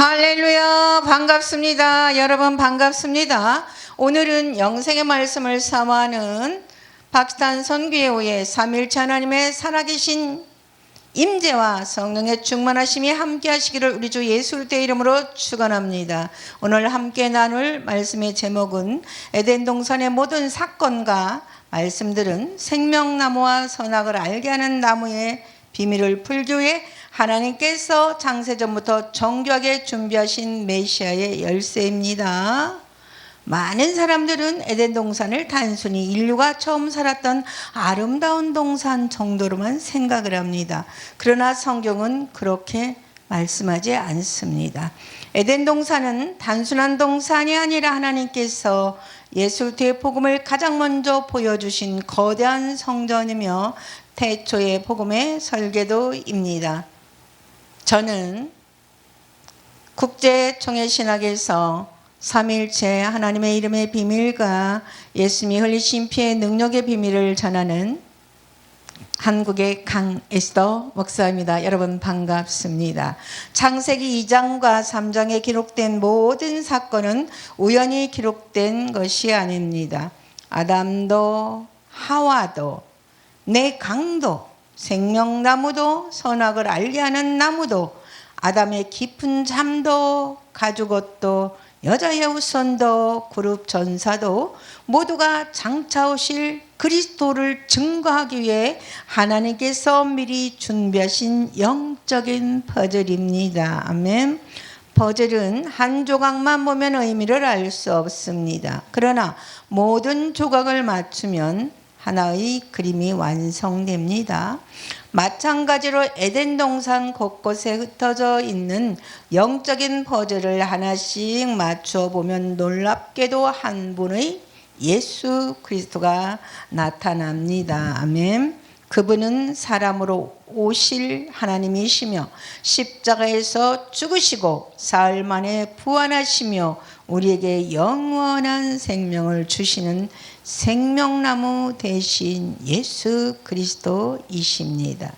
할렐루야, 반갑습니다. 여러분 반갑습니다. 오늘은 영생의 말씀을 사모하는 박스탄 선교회의 삼일체 하나님의 살아계신 임재와 성령의 충만하심이 함께 하시기를 우리 주 예수 그리스도의 이름으로 축원합니다. 오늘 함께 나눌 말씀의 제목은 에덴 동산의 모든 사건과 말씀들은 생명나무와 선악을 알게 하는 나무의 비밀을 풀기 위해 하나님께서 창세전부터 정교하게 준비하신 메시아의 열쇠입니다. 많은 사람들은 에덴 동산을 단순히 인류가 처음 살았던 아름다운 동산 정도로만 생각을 합니다. 그러나 성경은 그렇게 말씀하지 않습니다. 에덴 동산은 단순한 동산이 아니라 하나님께서 예수 그리스도의 복음을 가장 먼저 보여주신 거대한 성전이며 태초의 복음의 설계도입니다. 저는 국제총회신학에서 삼일체 하나님의 이름의 비밀과 예수님이 흘리신 피의 능력의 비밀을 전하는 한국의 강에스더 목사입니다. 여러분 반갑습니다. 창세기 2장과 3장에 기록된 모든 사건은 우연히 기록된 것이 아닙니다. 아담도 하와도 내 강도 생명나무도 선악을 알게 하는 나무도 아담의 깊은 잠도 가죽옷도 여자의 우선도 그룹 전사도 모두가 장차 오실 그리스도를 증거하기 위해 하나님께서 미리 준비하신 영적인 퍼즐입니다. 아멘. 퍼즐은 한 조각만 보면 의미를 알 수 없습니다. 그러나 모든 조각을 맞추면 하나의 그림이 완성됩니다. 마찬가지로 에덴 동산 곳곳에 흩어져 있는 영적인 퍼즐을 하나씩 맞춰 보면 놀랍게도 한 분의 예수 그리스도가 나타납니다. 아멘. 그분은 사람으로 오실 하나님이시며 십자가에서 죽으시고 사흘 만에 부활하시며 우리에게 영원한 생명을 주시는 생명나무 대신 예수 그리스도이십니다.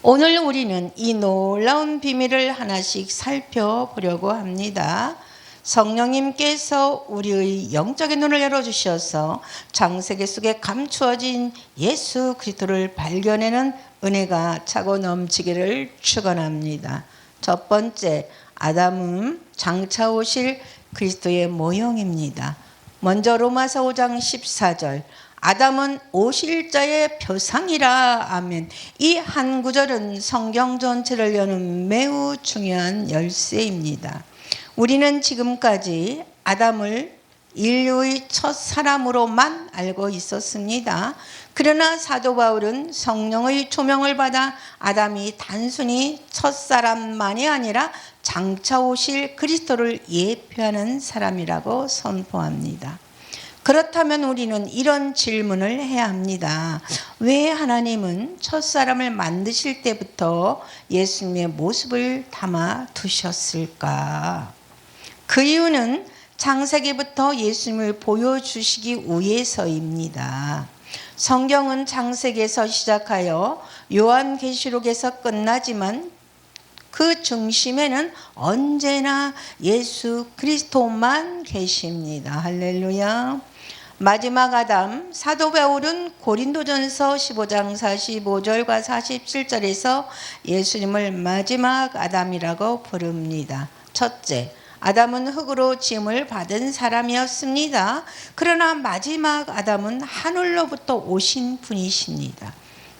오늘 우리는 이 놀라운 비밀을 하나씩 살펴보려고 합니다. 성령님께서 우리의 영적인 눈을 열어주셔서 창세기 속에 감추어진 예수 그리스도를 발견하는 은혜가 차고 넘치기를 축원합니다. 첫 번째, 아담은 장차 오실 그리스도의 모형입니다. 먼저 로마서 5장 14절, 아담은 오실 자의 표상이라. 아멘. 이 한 구절은 성경 전체를 여는 매우 중요한 열쇠입니다. 우리는 지금까지 아담을 인류의 첫 사람으로만 알고 있었습니다. 그러나 사도 바울은 성령의 조명을 받아 아담이 단순히 첫 사람만이 아니라 장차 오실 그리스도를 예표하는 사람이라고 선포합니다. 그렇다면 우리는 이런 질문을 해야 합니다. 왜 하나님은 첫 사람을 만드실 때부터 예수님의 모습을 담아 두셨을까? 그 이유는 창세기부터 예수님을 보여주시기 위해서입니다. 성경은 창세기에서 시작하여 요한계시록에서 끝나지만 그 중심에는 언제나 예수 그리스도만 계십니다. 할렐루야. 마지막 아담, 사도 바울은 고린도전서 15장 45절과 47절에서 예수님을 마지막 아담이라고 부릅니다. 첫째, 아담은 흙으로 지음을 받은 사람이었습니다. 그러나 마지막 아담은 하늘로부터 오신 분이십니다.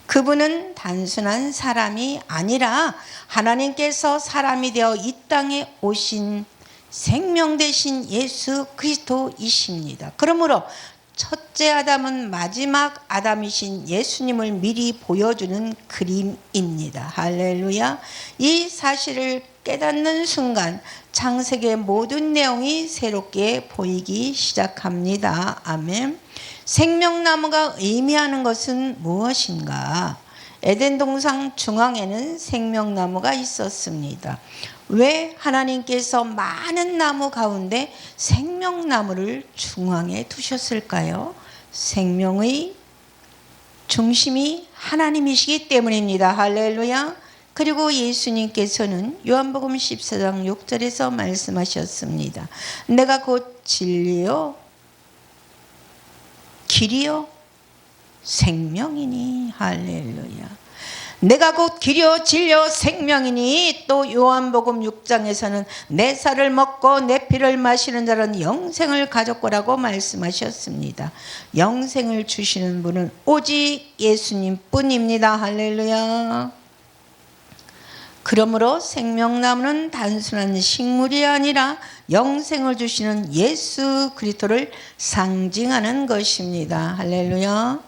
그분은 단순한 사람이 아니라 하나님께서 사람이 되어 이 땅에 오신 생명 되신 예수 그리스도이십니다. 그러므로 첫째 아담은 마지막 아담이신 예수님을 미리 보여주는 그림입니다. 할렐루야. 이 사실을 깨닫는 순간 창세기의 모든 내용이 새롭게 보이기 시작합니다. 아멘. 생명나무가 의미하는 것은 무엇인가? 에덴 동산 중앙에는 생명나무가 있었습니다. 왜 하나님께서 많은 나무 가운데 생명나무를 중앙에 두셨을까요? 생명의 중심이 하나님이시기 때문입니다. 할렐루야. 그리고 예수님께서는 요한복음 14장 6절에서 말씀하셨습니다. 내가 곧 진리요 길이요 생명이니. 할렐루야. 내가 곧 길이요 진리요 생명이니. 또 요한복음 6장에서는 내 살을 먹고 내 피를 마시는 자는 영생을 가질 거라고 말씀하셨습니다. 영생을 주시는 분은 오직 예수님뿐입니다. 할렐루야. 그러므로 생명나무는 단순한 식물이 아니라 영생을 주시는 예수 그리스도를 상징하는 것입니다. 할렐루야.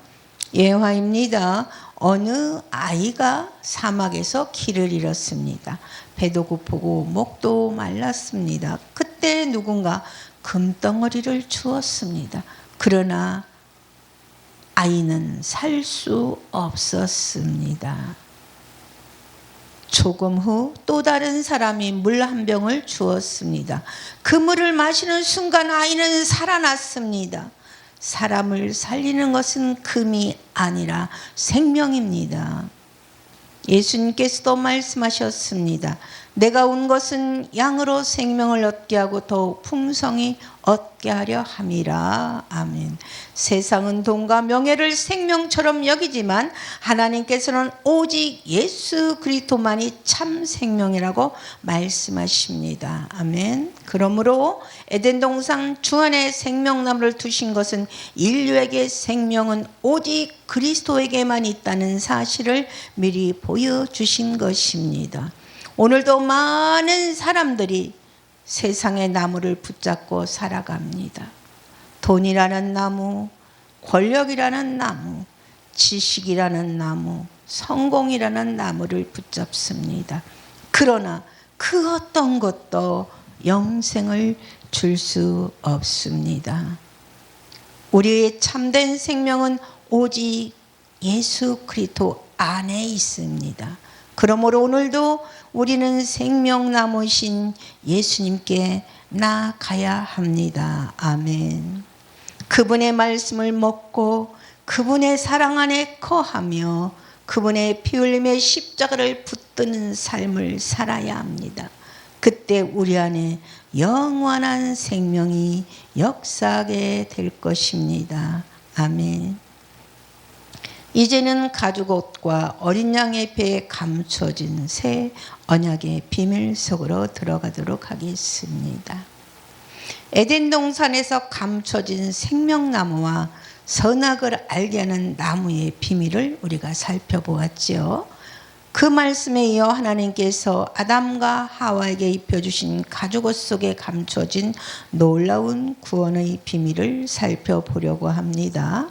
예화입니다. 어느 아이가 사막에서 길을 잃었습니다. 배도 고프고 목도 말랐습니다. 그때 누군가 금덩어리를 주었습니다. 그러나 아이는 살 수 없었습니다. 조금 후 또 다른 사람이 물 한 병을 주었습니다. 그 물을 마시는 순간 아이는 살아났습니다. 사람을 살리는 것은 금이 아니라 생명입니다. 예수님께서도 말씀하셨습니다. 내가 온 것은 양으로 생명을 얻게 하고 더욱 풍성히 얻게 하려 함이라. 아멘. 세상은 돈과 명예를 생명처럼 여기지만 하나님께서는 오직 예수 그리스도만이 참 생명이라고 말씀하십니다. 아멘. 그러므로 에덴 동산 주안에 생명나무를 두신 것은 인류에게 생명은 오직 그리스도에게만 있다는 사실을 미리 보여주신 것입니다. 오늘도 많은 사람들이 세상의 나무를 붙잡고 살아갑니다. 돈이라는 나무, 권력이라는 나무, 지식이라는 나무, 성공이라는 나무를 붙잡습니다. 그러나 그 어떤 것도 영생을 줄 수 없습니다. 우리의 참된 생명은 오직 예수 그리스도 안에 있습니다. 그러므로 오늘도 우리는 생명나무신 예수님께 나아가야 합니다. 아멘. 그분의 말씀을 먹고 그분의 사랑 안에 거하며 그분의 피 흘림의 십자가를 붙드는 삶을 살아야 합니다. 그때 우리 안에 영원한 생명이 역사하게 될 것입니다. 아멘. 이제는 가죽옷과 어린 양의 배에 감춰진 새 언약의 비밀 속으로 들어가도록 하겠습니다. 에덴 동산에서 감춰진 생명나무와 선악을 알게 하는 나무의 비밀을 우리가 살펴보았죠. 그 말씀에 이어 하나님께서 아담과 하와에게 입혀주신 가죽옷 속에 감춰진 놀라운 구원의 비밀을 살펴보려고 합니다.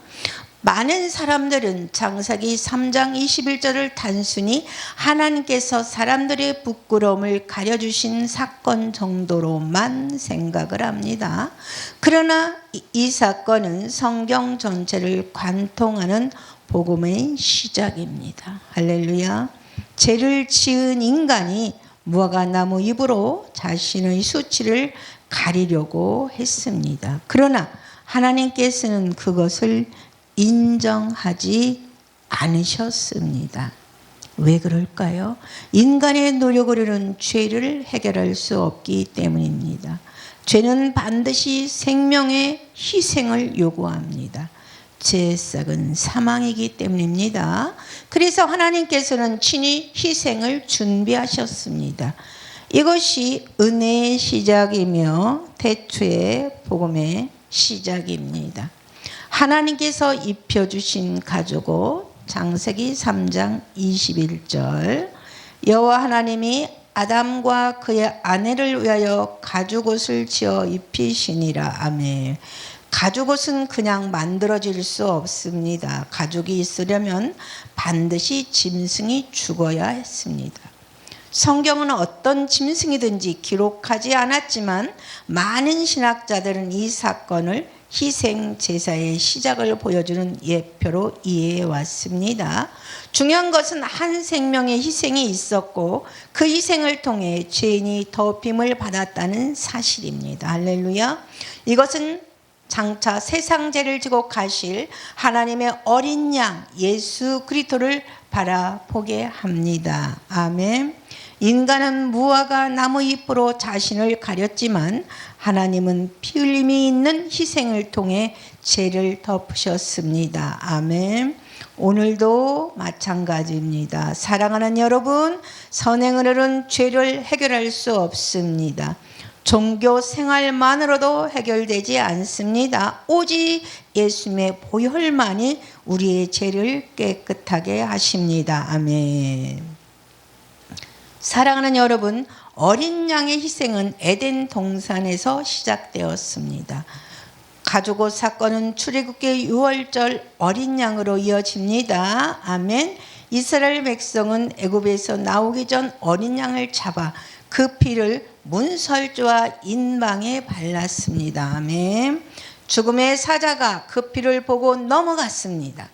많은 사람들은 창세기 3장 21절을 단순히 하나님께서 사람들의 부끄러움을 가려주신 사건 정도로만 생각을 합니다. 그러나 이 사건은 성경 전체를 관통하는 복음의 시작입니다. 할렐루야. 죄를 지은 인간이 무화과나무 잎으로 자신의 수치를 가리려고 했습니다. 그러나 하나님께서는 그것을 인정하지 않으셨습니다. 왜 그럴까요? 인간의 노력으로는 죄를 해결할 수 없기 때문입니다. 죄는 반드시 생명의 희생을 요구합니다. 죄의 싹은 사망이기 때문입니다. 그래서 하나님께서는 친히 희생을 준비하셨습니다. 이것이 은혜의 시작이며 태초의 복음의 시작입니다. 하나님께서 입혀주신 가죽옷, 창세기 3장 21절, 여호와 하나님이 아담과 그의 아내를 위하여 가죽옷을 지어 입히시니라. 아멘. 가죽옷은 그냥 만들어질 수 없습니다. 가죽이 있으려면 반드시 짐승이 죽어야 했습니다. 성경은 어떤 짐승이든지 기록하지 않았지만 많은 신학자들은 이 사건을 희생 제사의 시작을 보여주는 예표로 이해해 왔습니다. 중요한 것은 한 생명의 희생이 있었고 그 희생을 통해 죄인이 덮임을 받았다는 사실입니다. 할렐루야. 이것은 장차 세상 죄를 지고 가실 하나님의 어린 양 예수 그리스도를 바라보게 합니다. 아멘. 인간은 무화과 나무 잎으로 자신을 가렸지만 하나님은 피 흘림이 있는 희생을 통해 죄를 덮으셨습니다. 아멘. 오늘도 마찬가지입니다. 사랑하는 여러분, 선행으로는 죄를 해결할 수 없습니다. 종교 생활만으로도 해결되지 않습니다. 오직 예수님의 보혈만이 우리의 죄를 깨끗하게 하십니다. 아멘. 사랑하는 여러분, 어린 양의 희생은 에덴 동산에서 시작되었습니다. 가죽옷 사건은 출애굽기 6월절 어린 양으로 이어집니다. 아멘. 이스라엘 백성은 애굽에서 나오기 전 어린 양을 잡아 그 피를 문설주와 인방에 발랐습니다. 아멘. 죽음의 사자가 그 피를 보고 넘어갔습니다.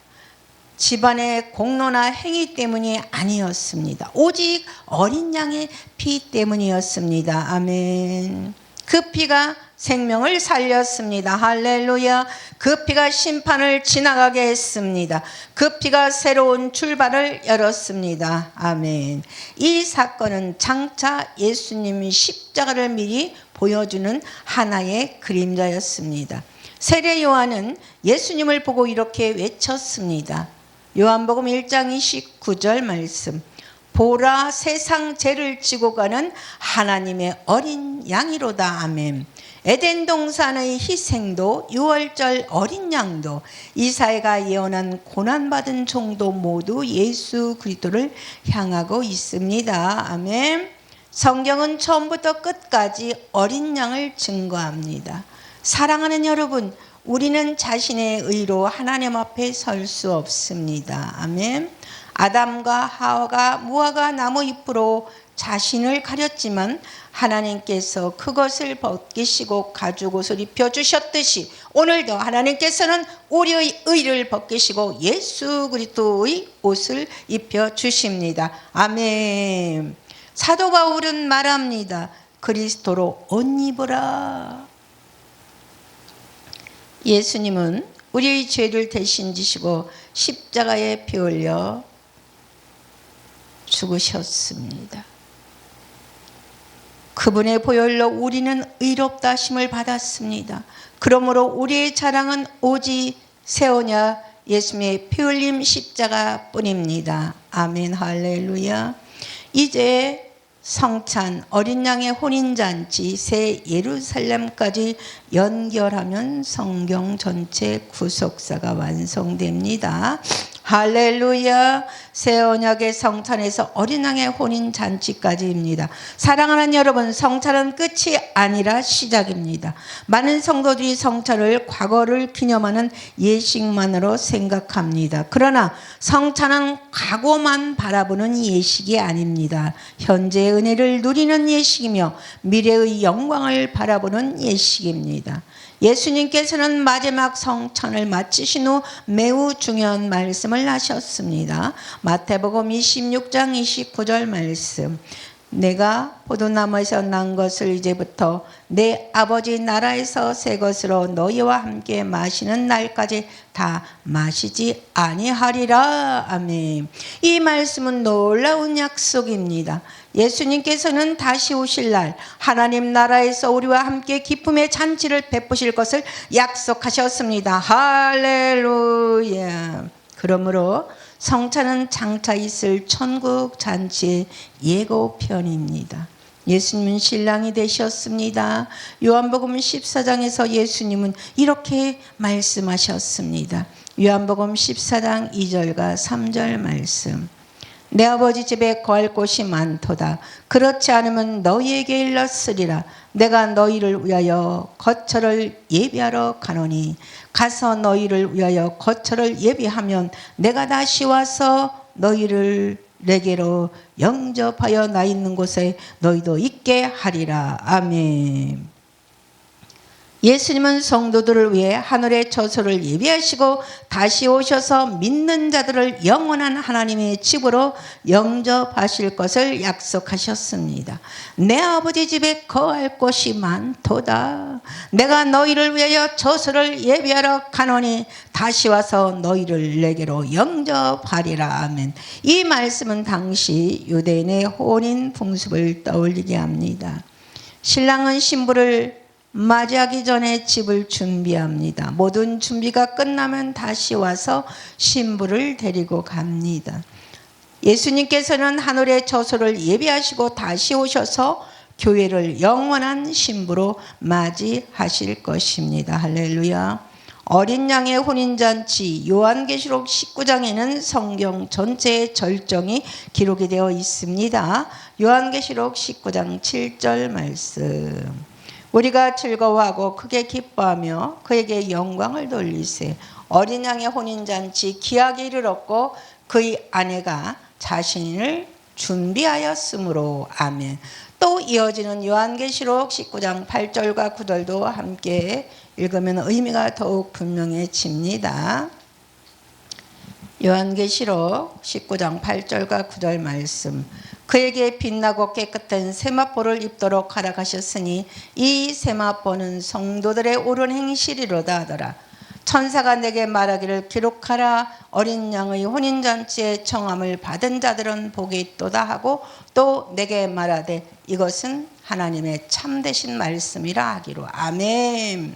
집안의 공로나 행위 때문이 아니었습니다. 오직 어린 양의 피 때문이었습니다. 아멘. 그 피가 생명을 살렸습니다. 할렐루야. 그 피가 심판을 지나가게 했습니다. 그 피가 새로운 출발을 열었습니다. 아멘. 이 사건은 장차 예수님이 십자가를 미리 보여주는 하나의 그림자였습니다. 세례 요한은 예수님을 보고 이렇게 외쳤습니다. 요한복음 1장 29절 말씀. 보라, 세상 죄를 지고 가는 하나님의 어린 양이로다. 아멘. 에덴 동산의 희생도 6월절 어린 양도 이사야가 예언한 고난받은 종도 모두 예수 그리스도를 향하고 있습니다. 아멘. 성경은 처음부터 끝까지 어린 양을 증거합니다. 사랑하는 여러분, 우리는 자신의 의로 하나님 앞에 설 수 없습니다. 아멘. 아담과 하와가 무화과 나무 잎으로 자신을 가렸지만 하나님께서 그것을 벗기시고 가죽옷을 입혀주셨듯이 오늘도 하나님께서는 우리의 의를 벗기시고 예수 그리스도의 옷을 입혀주십니다. 아멘. 사도 바울은 말합니다. 그리스도로 옷 입으라. 예수님은 우리의 죄를 대신 지시고 십자가에 피 흘려 죽으셨습니다. 그분의 보혈로 우리는 의롭다 하심을 받았습니다. 그러므로 우리의 자랑은 오직 새 언약 예수님의 피 흘림 십자가뿐입니다. 아멘. 할렐루야. 이제 성찬, 어린 양의 혼인잔치, 새 예루살렘까지 연결하면 성경 전체 구속사가 완성됩니다. 할렐루야. 새 언약의 성찬에서 어린 양의 혼인잔치까지입니다. 사랑하는 여러분, 성찬은 끝이 아니라 시작입니다. 많은 성도들이 성찬을 과거를 기념하는 예식만으로 생각합니다. 그러나 성찬은 과거만 바라보는 예식이 아닙니다. 현재의 은혜를 누리는 예식이며 미래의 영광을 바라보는 예식입니다. 예수님께서는 마지막 성찬을 마치신 후 매우 중요한 말씀을 하셨습니다. 마태복음 26장 29절 말씀. 내가 포도나무에서 난 것을 이제부터 내 아버지 나라에서 새 것으로 너희와 함께 마시는 날까지 다 마시지 아니하리라. 아멘. 이 말씀은 놀라운 약속입니다. 예수님께서는 다시 오실 날 하나님 나라에서 우리와 함께 기쁨의 잔치를 베푸실 것을 약속하셨습니다. 할렐루야. 그러므로 성찬은 장차 있을 천국 잔치의 예고편입니다. 예수님은 신랑이 되셨습니다. 요한복음 14장에서 예수님은 이렇게 말씀하셨습니다. 요한복음 14장 2절과 3절 말씀. 내 아버지 집에 거할 곳이 많도다. 그렇지 않으면 너희에게 일렀으리라. 내가 너희를 위하여 거처를 예비하러 가노니 가서 너희를 위하여 거처를 예비하면 내가 다시 와서 너희를 내게로 영접하여 나 있는 곳에 너희도 있게 하리라. 아멘. 예수님은 성도들을 위해 하늘의 처소를 예비하시고 다시 오셔서 믿는 자들을 영원한 하나님의 집으로 영접하실 것을 약속하셨습니다. 내 아버지 집에 거할 곳이 많도다. 내가 너희를 위하여 처소를 예비하러 가노니 다시 와서 너희를 내게로 영접하리라. 아멘. 이 말씀은 당시 유대인의 혼인 풍습을 떠올리게 합니다. 신랑은 신부를 맞이하기 전에 집을 준비합니다. 모든 준비가 끝나면 다시 와서 신부를 데리고 갑니다. 예수님께서는 하늘의 처소를 예비하시고 다시 오셔서 교회를 영원한 신부로 맞이하실 것입니다. 할렐루야. 어린 양의 혼인잔치 요한계시록 19장에는 성경 전체의 절정이 기록이 되어 있습니다. 요한계시록 19장 7절 말씀. 우리가 즐거워하고 크게 기뻐하며 그에게 영광을 돌리세. 어린 양의 혼인잔치 기약이 이르렀고 그의 아내가 자신을 준비하였으므로. 아멘. 또 이어지는 요한계시록 19장 8절과 9절도 함께 읽으면 의미가 더욱 분명해집니다. 요한계시록 19장 8절과 9절 말씀. 그에게 빛나고 깨끗한 세마포를 입도록 허락하셨으니 이 세마포는 성도들의 옳은 행실이로다 하더라. 천사가 내게 말하기를 기록하라. 어린 양의 혼인잔치에 청함을 받은 자들은 복이 있도다 하고 또 내게 말하되 이것은 하나님의 참되신 말씀이라 하기로. 아멘.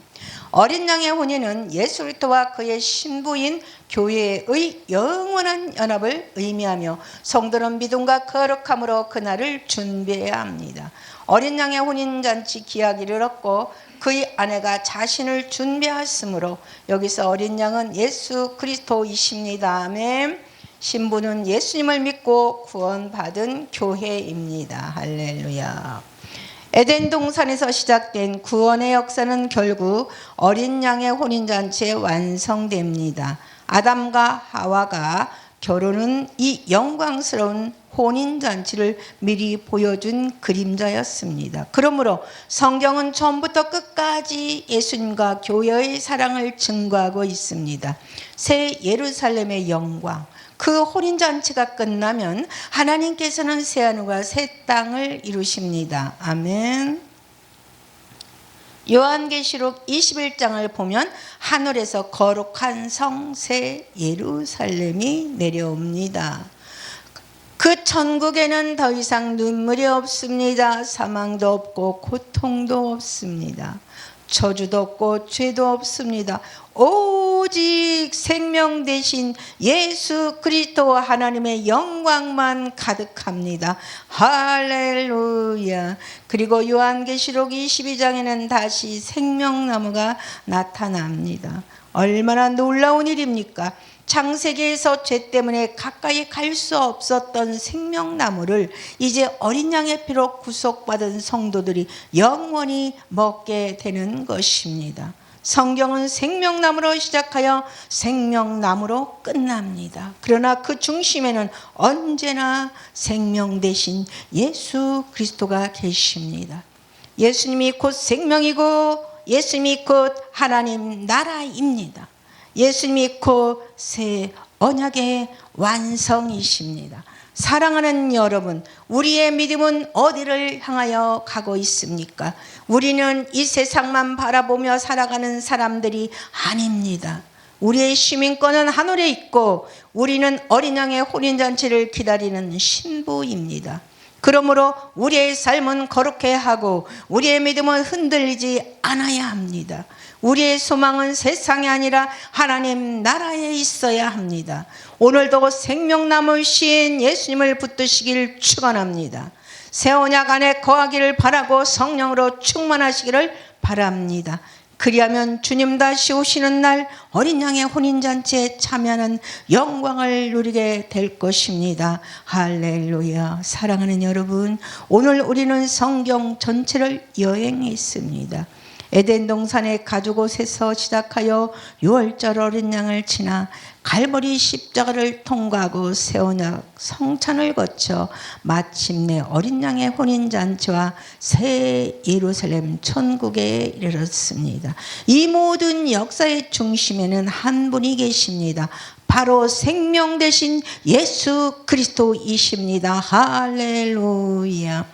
어린 양의 혼인은 예수 그리스도와 그의 신부인 교회의 영원한 연합을 의미하며 성도는 믿음과 거룩함으로 그날을 준비해야 합니다. 어린 양의 혼인잔치 기약이 이르렀고 그의 아내가 자신을 준비하였으므로 여기서 어린 양은 예수 그리스도이십니다. 아멘. 신부는 예수님을 믿고 구원받은 교회입니다. 할렐루야. 에덴 동산에서 시작된 구원의 역사는 결국 어린 양의 혼인잔치에 완성됩니다. 아담과 하와가 결혼은 이 영광스러운 혼인잔치를 미리 보여준 그림자였습니다. 그러므로 성경은 처음부터 끝까지 예수님과 교회의 사랑을 증거하고 있습니다. 새 예루살렘의 영광, 그 혼인잔치가 끝나면 하나님께서는 새하늘과 새 땅을 이루십니다. 아멘. 요한계시록 21장을 보면 하늘에서 거룩한 성 새 예루살렘이 내려옵니다. 그 천국에는 더 이상 눈물이 없습니다. 사망도 없고 고통도 없습니다. 저주도 없고 죄도 없습니다. 오직 생명 대신 예수 그리스도 하나님의 영광만 가득합니다. 할렐루야. 그리고 요한계시록 22장에는 다시 생명나무가 나타납니다. 얼마나 놀라운 일입니까? 창세기에서 죄 때문에 가까이 갈 수 없었던 생명나무를 이제 어린 양의 피로 구속받은 성도들이 영원히 먹게 되는 것입니다. 성경은 생명나무로 시작하여 생명나무로 끝납니다. 그러나 그 중심에는 언제나 생명 대신 예수 그리스도가 계십니다. 예수님이 곧 생명이고 예수님이 곧 하나님 나라입니다. 예수님이 곧 새 언약의 완성이십니다. 사랑하는 여러분, 우리의 믿음은 어디를 향하여 가고 있습니까? 우리는 이 세상만 바라보며 살아가는 사람들이 아닙니다. 우리의 시민권은 하늘에 있고 우리는 어린 양의 혼인잔치를 기다리는 신부입니다. 그러므로 우리의 삶은 거룩해야 하고 우리의 믿음은 흔들리지 않아야 합니다. 우리의 소망은 세상이 아니라 하나님 나라에 있어야 합니다. 오늘도 생명나무신 예수님을 붙드시길 축원합니다. 새 언약 안에 거하기를 바라고 성령으로 충만하시기를 바랍니다. 그리하면 주님 다시 오시는 날 어린 양의 혼인잔치에 참여하는 영광을 누리게 될 것입니다. 할렐루야. 사랑하는 여러분, 오늘 우리는 성경 전체를 여행했습니다. 에덴 동산의 가죽옷에서 시작하여 유월절 어린 양을 지나 갈보리 십자가를 통과하고 새 언약 성찬을 거쳐 마침내 어린 양의 혼인잔치와 새 예루살렘 천국에 이르렀습니다. 이 모든 역사의 중심에는 한 분이 계십니다. 바로 생명 되신 예수 그리스도이십니다. 할렐루야.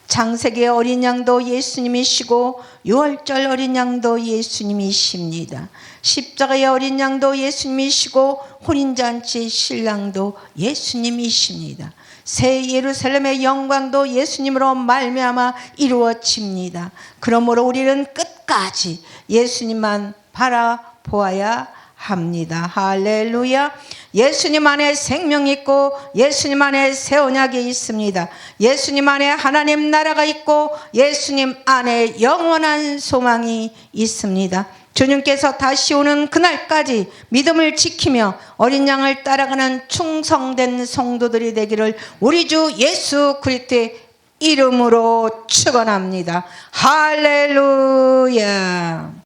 창세기의 어린 양도 예수님이시고 유월절 어린 양도 예수님이십니다. 십자가의 어린 양도 예수님이시고 혼인잔치 신랑도 예수님이십니다. 새 예루살렘의 영광도 예수님으로 말미암아 이루어집니다. 그러므로 우리는 끝까지 예수님만 바라보아야 합니다. 할렐루야. 예수님 안에 생명이 있고 예수님 안에 새 언약이 있습니다. 예수님 안에 하나님 나라가 있고 예수님 안에 영원한 소망이 있습니다. 주님께서 다시 오는 그날까지 믿음을 지키며 어린 양을 따라가는 충성된 성도들이 되기를 우리 주 예수 그리스도의 이름으로 축원합니다. 할렐루야.